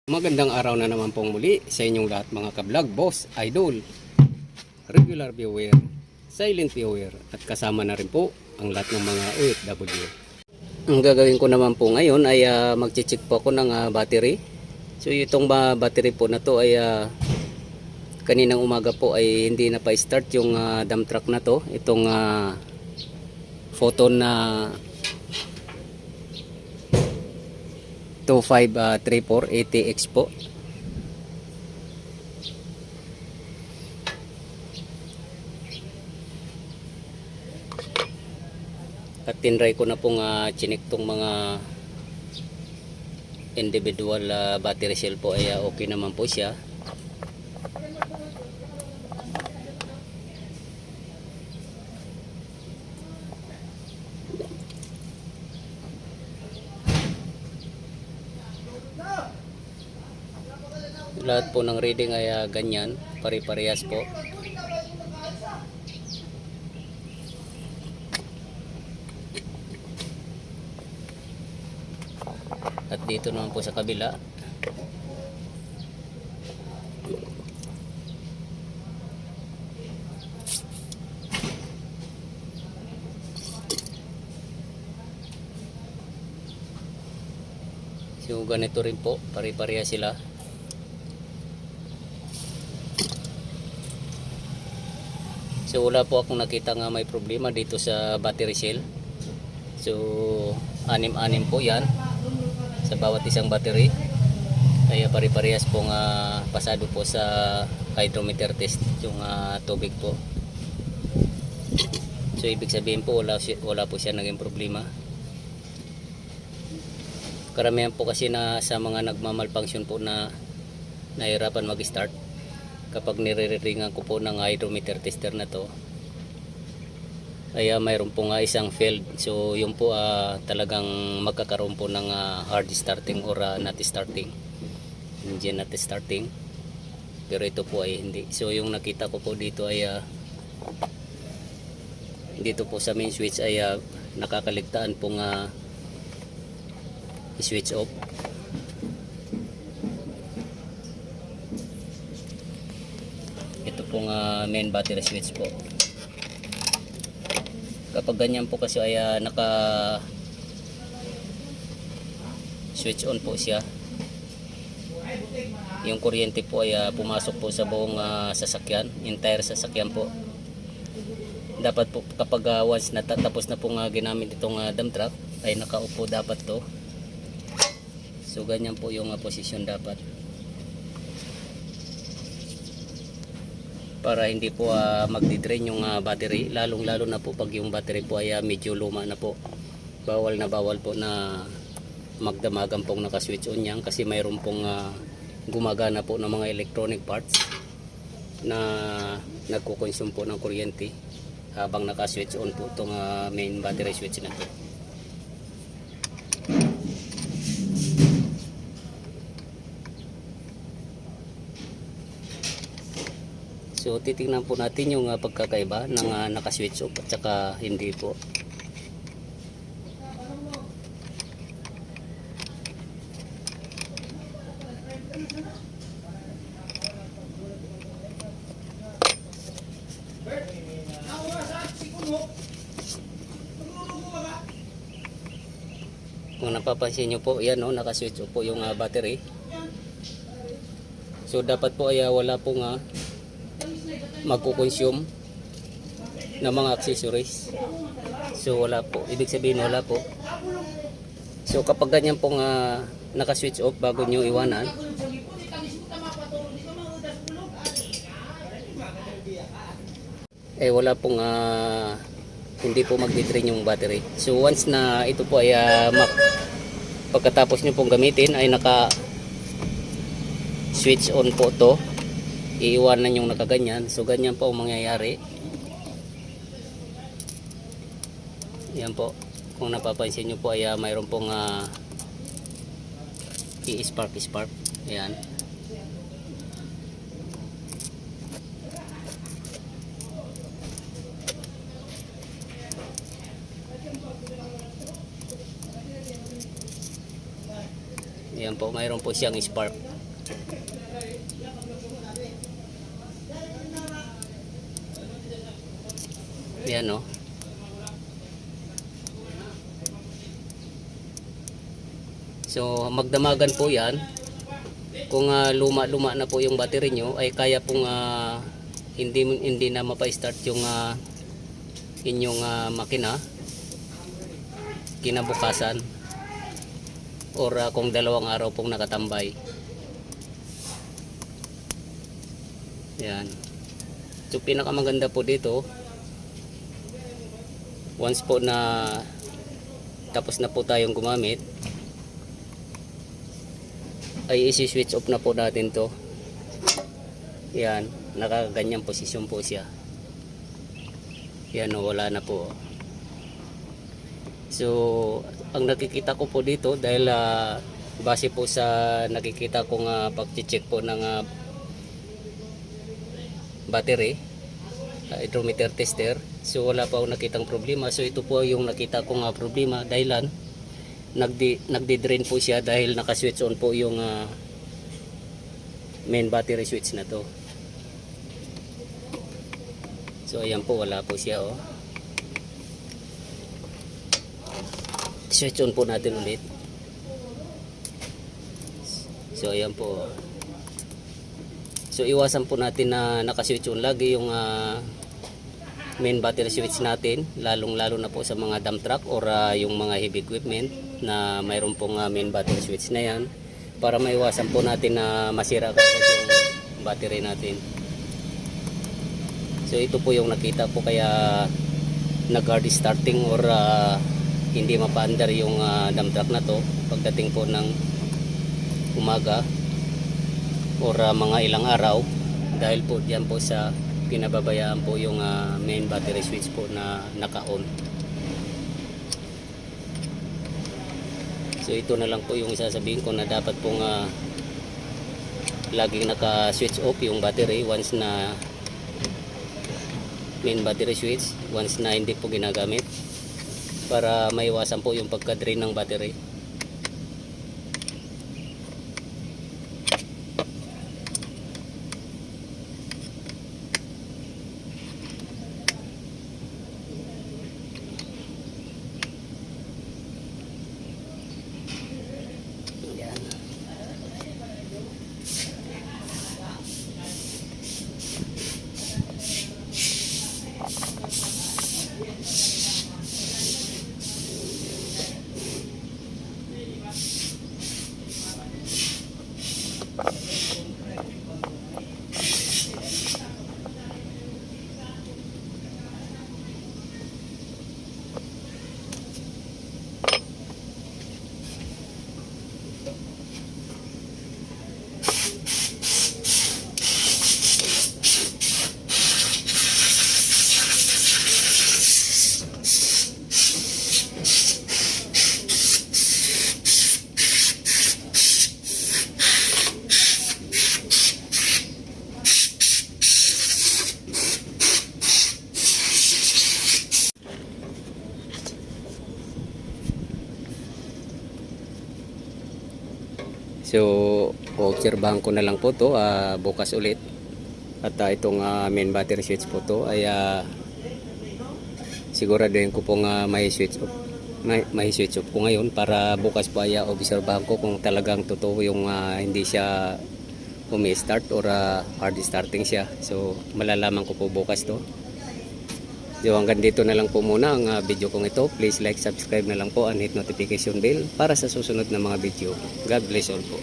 Magandang araw na naman pong muli sa inyong lahat mga ka-vlog, boss, idol, regular viewer, silent viewer at kasama na rin po ang lahat ng mga OFW. Ang gagawin ko naman po ngayon ay magche-check po ako ng battery. So itong battery po na to ay kaninang umaga po ay hindi na pa-start yung dump truck na to. Itong Photon na 2534 ATX po. At tinry ko na pong chinik tong mga individual battery cell po ay okay naman po siya. Lahat po ng reading ay ganyan, pare-parehas po. At dito naman po sa kabila. So ganito rin po, pare-parehas sila. So wala po akong nakita nga may problema dito sa battery cell. So anim-anim po yan sa bawat isang battery. Kaya pare-parehas pong pasado po sa hydrometer test yung tubig po. So ibig sabihin po wala po siya naging problema. Karamihan po kasi na sa mga nagmamalfunction po na nahirapan mag-start, kapag nire-ringan ko po ng hydrometer tester na to ay mayroon po isang failed. So yun po talagang magkakaroon po ng hard starting or not starting, engine not starting, pero ito po ay hindi. So yung nakita ko po dito ay dito po sa main switch ay nakakaligtaan pong switch off. Ito pong main battery switch po. Kapag ganyan po kasi ay naka switch on po siya, yung kuryente po ay pumasok po sa buong sasakyan, entire sasakyan po. Dapat po kapag once natatapos na pong ginamit itong dump truck ay nakaupo dapat to. So ganyan po yung posisyon dapat, para hindi po magdi-drain yung battery, lalong-lalo na po pag yung battery po ay medyo luma na po. Bawal po na magdamagan pong naka-switch on yan, kasi mayroon pong gumagana po ng mga electronic parts na nagko-consume po ng kuryente habang naka-switch on po itong main battery switch na to. So titingnan po natin yung pagkakaiba ng naka-switch off at saka hindi po. Kung napapansin nyo po, yan naka-switch off po yung battery. So dapat po ay wala pong magko-consume ng mga accessories. So wala po, ibig sabihin wala po. So kapag ganyan pong naka-switch off bago nyo iwanan, wala pong hindi po magdi-drain yung battery. So once na ito po ay pagkatapos nyo pong gamitin ay naka switch on po to, iiwanan yung nakaganyan. So ganyan po ang mangyayari. Yan po, kung napapansin nyo po ay mayroon pong i-spark. Ayan. Yan Ayan po, mayroon po siyang spark. Ayan o. So magdamagan po yan. Kung luma-luma na po yung battery nyo, ay kaya pong hindi na mapa-start yung inyong makina kinabukasan, or kung 2 araw pong nakatambay. Yan. So pinakamaganda po dito, once po na tapos na po tayong gumamit, ay isi-switch off na po natin to. Yan, nakaganyan posisyon po siya. Yan o, wala na po. So ang nakikita ko po dito, dahil base po sa nakikita kong pag-check po ng battery, hydrometer tester, so wala pa akong nakitang problema. So ito po yung nakita kong problema, dahilan nagdi-drain po siya dahil naka-switch on po yung main battery switch na to. So ayan po, wala po siya oh. Switch on po natin ulit. So ayan po. So iwasan po natin na naka-switch on lagi yung main battery switch natin, lalong-lalo na po sa mga dump truck or yung mga heavy equipment na mayroon pong main battery switch na yan, para maiwasan po natin na masira kagad yung battery natin. So ito po yung nakita po, kaya nag-hard starting or hindi mapa-under yung dump truck na to pagdating po ng umaga or mga ilang araw, dahil po diyan po sa pinababayaan po yung main battery switch po na naka-on. So ito na lang po yung sasabihin ko, na dapat pong laging naka-switch off yung battery once na main battery switch, once na hindi po ginagamit, para maiwasan po yung pagka-drain ng battery. So obserbahan ko na lang po to bukas ulit, at itong main battery switch po to ay siguraduhin ko pong may switch off, may switch off ko ngayon, para bukas po ay obserbahan ko kung talagang totoo yung hindi siya umi-start or hard starting siya. So malalaman ko po bukas to. So hanggang dito na lang po muna ang video kong ito. Please like, subscribe na lang po and hit notification bell para sa susunod na mga video. God bless all po.